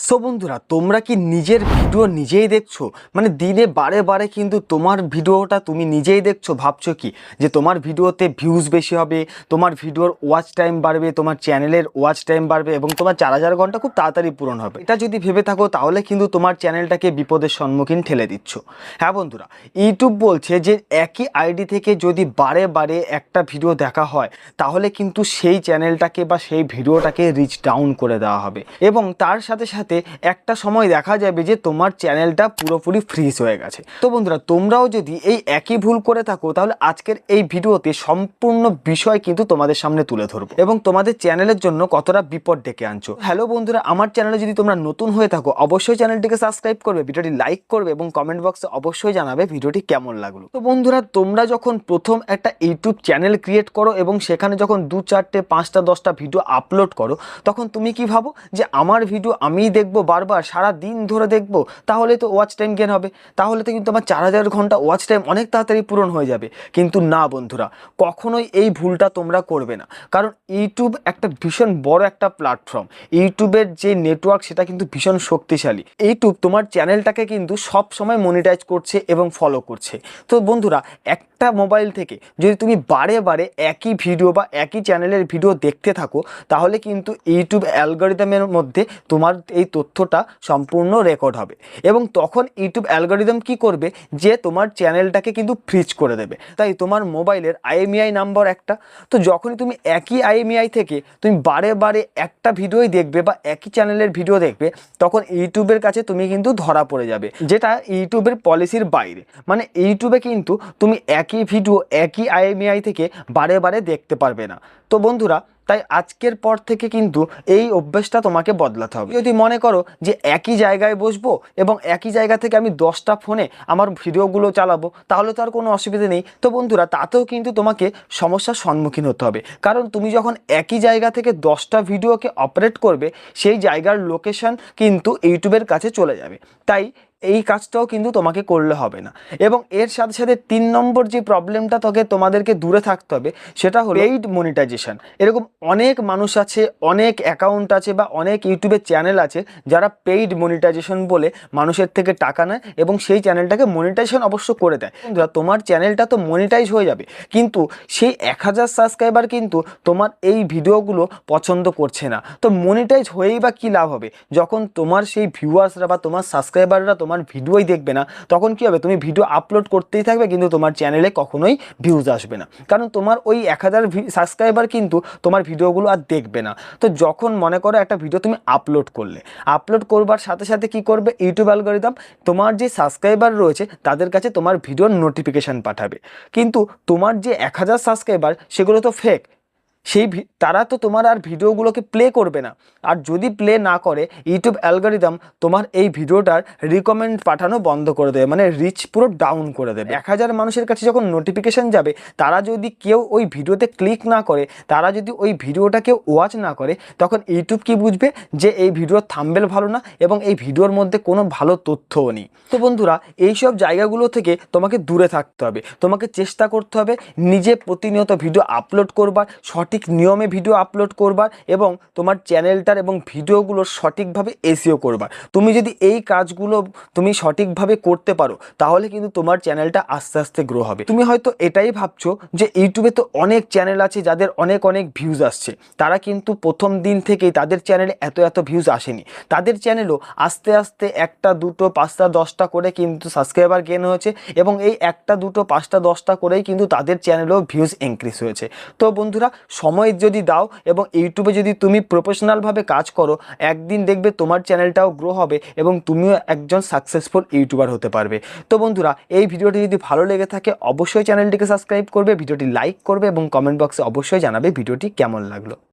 So বন্ধুরা, তোমরা কি নিজের ভিডিও নিজেই দেখছো? মানে দিনে বারে বারে কিন্তু তোমার ভিডিওটা তুমি নিজেই দেখছো, ভাবছো কি যে তোমার ভিডিওতে ভিউজ বেশি হবে, তোমার ভিডিওর ওয়াচ টাইম বাড়বে, তোমার চ্যানেলের ওয়াচ টাইম বাড়বে এবং তোমার 4000 ঘন্টা খুব তাড়াতাড়ি পূরণ হবে। এটা যদি ভেবে থাকো তাহলে কিন্তু তোমার চ্যানেলটাকে বিপদের সম্মুখীন ঠেলে দিচ্ছ। হ্যাঁ বন্ধুরা, ইউটিউব বলছে যে একই আইডি থেকে যদি বারে বারে একটা ভিডিও দেখা হয় তাহলে কিন্তু সেই চ্যানেলটাকে বা সেই ভিডিওটাকে রিচ ডাউন করে দেওয়া হবে এবং তার সাথে সাথে একটা সময় দেখা যাবে যে তোমার চ্যানেলটা পুরোপুরি ফ্রিজ হয়ে গেছে। তো বন্ধুরা, তোমরাও যদি এই একই ভুল করে থাকো তাহলে আজকের এই ভিডিওতে সম্পূর্ণ বিষয় কিন্তু তোমাদের সামনে তুলে ধরবো এবং তোমাদের চ্যানেলের জন্য কতটা বিপদ ডেকে আনছো। হ্যালো বন্ধুরা, আমার চ্যানেলে যদি তোমরা নতুন হয়ে থাকো অবশ্যই চ্যানেলটিকে সাবস্ক্রাইব করবে, ভিডিওটি লাইক করবে এবং কমেন্ট বক্সে অবশ্যই জানাবে ভিডিওটি কেমন লাগলো। তো বন্ধুরা, তোমরা যখন প্রথম একটা ইউটিউব চ্যানেল ক্রিয়েট করো এবং সেখানে যখন 2, 4, 5টা 10টা ভিডিও আপলোড করো তখন তুমি কি ভাবো যে আমার ভিডিও আমিই দেখবো, বারবার সারা দিন ধরে দেখবো, তাহলে তো ওয়াচ টাইম গেন হবে, তাহলে তো কিন্তু আমার 4000 ঘন্টা ওয়াচ টাইম অনেক তাড়াতাড়ি পূরণ হয়ে যাবে। কিন্তু না বন্ধুরা, কখনোই এই ভুলটা তোমরা করবে না, কারণ ইউটিউব একটা ভীষণ বড় একটা প্ল্যাটফর্ম। ইউটিউবের যে নেটওয়ার্ক সেটা কিন্তু ভীষণ শক্তিশালী। ইউটিউব তোমার চ্যানেলটাকে কিন্তু সব সময় মনিটাইজ করছে এবং ফলো করছে। তো বন্ধুরা, একটা মোবাইল থেকে যদি তুমি বারে বারে একই ভিডিও বা একই চ্যানেলের ভিডিও দেখতে থাকো তাহলে কিন্তু ইউটিউব অ্যালগরিদমের মধ্যে তোমার এই তথ্যটা সম্পূর্ণ রেকর্ড হবে এবং তখন ইউটিউব অ্যালগরিদম কি করবে যে তোমার চ্যানেলটাকে কিন্তু ফ্রিজ করে দেবে। তাই তোমার মোবাইলের আইএমইআই নাম্বার একটা, তো যখনই তুমি একই আইএমইআই থেকে তুমি বারে বারে একটা ভিডিওই দেখবে বা একই চ্যানেলের ভিডিও দেখবে তখন ইউটিউবের কাছে তুমি কিন্তু ধরা পড়ে যাবে, যেটা ইউটিউবের পলিসির বাইরে। মানে ইউটিউবে কিন্তু তুমি একই ভিডিও একই আইএমইআই থেকে বারে বারে দেখতে পারবে না। তো বন্ধুরা, তাই আজকের পর থেকে কিন্তু এই অভ্যেসটা তোমাকে বদলাতে হবে। যদি মনে করো যে একই জায়গায় বসবো এবং একই জায়গা থেকে আমি 10টা ফোনে আমার ভিডিওগুলো চালাবো তাহলে তো আর কোনো অসুবিধা নেই। তো বন্ধুরা, তাতেও কিন্তু তোমাকে সমস্যার সম্মুখীন হতে হবে, কারণ তুমি যখন একই জায়গা থেকে 10টা ভিডিওকে অপারেট করবে সেই জায়গার লোকেশন কিন্তু ইউটিউবের কাছে চলে যাবে। তাই এই কাজটাও কিন্তু তোমাকে করলে হবে না। এবং এর সাথে সাথে 3 নম্বর যে প্রবলেমটা তোমাদেরকে দূরে থাকতে হবে সেটা হলো পেইড মনিটাইজেশন। এরকম অনেক মানুষ আছে, অনেক অ্যাকাউন্ট আছে বা অনেক ইউটিউবের চ্যানেল আছে যারা পেইড মনিটাইজেশন বলে মানুষের থেকে টাকা নেয় এবং সেই চ্যানেলটাকে মনিটাইজেশন অবশ্য করে দেয়। বন্ধুরা, তোমার চ্যানেলটা তো মনিটাইজ হয়ে যাবে কিন্তু সেই 1000 সাবস্ক্রাইবার কিন্তু তোমার এই ভিডিওগুলো পছন্দ করছে না। তো মনিটাইজ হয়েই বা কী লাভ হবে যখন তোমার সেই ভিউয়ার্সরা বা তোমার সাবস্ক্রাইবাররা তোমার ভিডিওই দেখবে না? তখন কি হবে? তুমি ভিডিও আপলোড করতেই থাকবে কিন্তু তোমার চ্যানেলে কখনোই ভিউজ আসবে না, কারণ তোমার ওই 1000 সাবস্ক্রাইবার কিন্তু তোমার ভিডিওগুলো আর দেখবে না। তো যখন মনে করো একটা ভিডিও তুমি আপলোড করলে, আপলোড করবার সাথে সাথে কি করবে ইউটিউব অ্যালগরিদম তোমার যে সাবস্ক্রাইবার রয়েছে তাদের কাছে তোমার ভিডিওর নোটিফিকেশান পাঠাবে। কিন্তু তোমার যে 1000 সাবস্ক্রাইবার সেগুলো তো ফেক, তারা তো তোমার আর ভিডিওগুলোকে প্লে করবে না। আর যদি প্লে না করে ইউটিউব অ্যালগরিদম তোমার এই ভিডিওটার রিকমেন্ড পাঠানো বন্ধ করে দেবে, মানে রিচ পুরো ডাউন করে দেবে। 1000 মানুষের কাছে যখন নোটিফিকেশান যাবে তারা যদি কেউ ওই ভিডিওতে ক্লিক না করে, তারা যদি ওই ভিডিওটাকে ওয়াচ না করে, তখন ইউটিউব কি বুঝবে যে এই ভিডিওর থাম্বনেল ভালো না এবং এই ভিডিওর মধ্যে কোনো ভালো তথ্যও নেই। তো বন্ধুরা, এইসব জায়গাগুলো থেকে তোমাকে দূরে থাকতে হবে। তোমাকে চেষ্টা করতে হবে নিজে প্রতিনিয়ত ভিডিও আপলোড করবার, সঠিক নিয়মে ভিডিও আপলোড করবার এবং তোমার চ্যানেলটার এবং ভিডিওগুলোর সঠিকভাবে এসইও করবার। তুমি যদি এই কাজগুলো তুমি সঠিকভাবে করতে পারো তাহলে কিন্তু তোমার চ্যানেলটা আস্তে আস্তে গ্রো হবে। তুমি হয়তো এটাই ভাবছো যে ইউটিউবে তো অনেক চ্যানেল আছে যাদের অনেক অনেক ভিউজ আসছে, তারা কিন্তু প্রথম দিন থেকেই তাদের চ্যানেলে এত ভিউজ আসেনি। তাদের চ্যানেলও আস্তে আস্তে 1টা 2টো 5টা 10টা করে কিন্তু সাবস্ক্রাইবার গেন হয়েছে এবং এই 1টা 2টো 5টা 10টা করেই কিন্তু তাদের চ্যানেলেও ভিউজ ইনক্রিজ হয়েছে। তো বন্ধুরা, সময় যদি দাও এবং ইউটিউবে যদি তুমি প্রফেশনালভাবে কাজ করো, একদিন দেখবে তোমার চ্যানেলটাও গ্রো হবে এবং তুমিও একজন সাকসেসফুল ইউটিউবার হতে পারবে। তো বন্ধুরা, এই ভিডিওটি যদি ভালো লেগে থাকে অবশ্যই চ্যানেলটিকে সাবস্ক্রাইব করবে, ভিডিওটি লাইক করবে এবং কমেন্ট বক্সে অবশ্যই জানাবে ভিডিওটি কেমন লাগলো।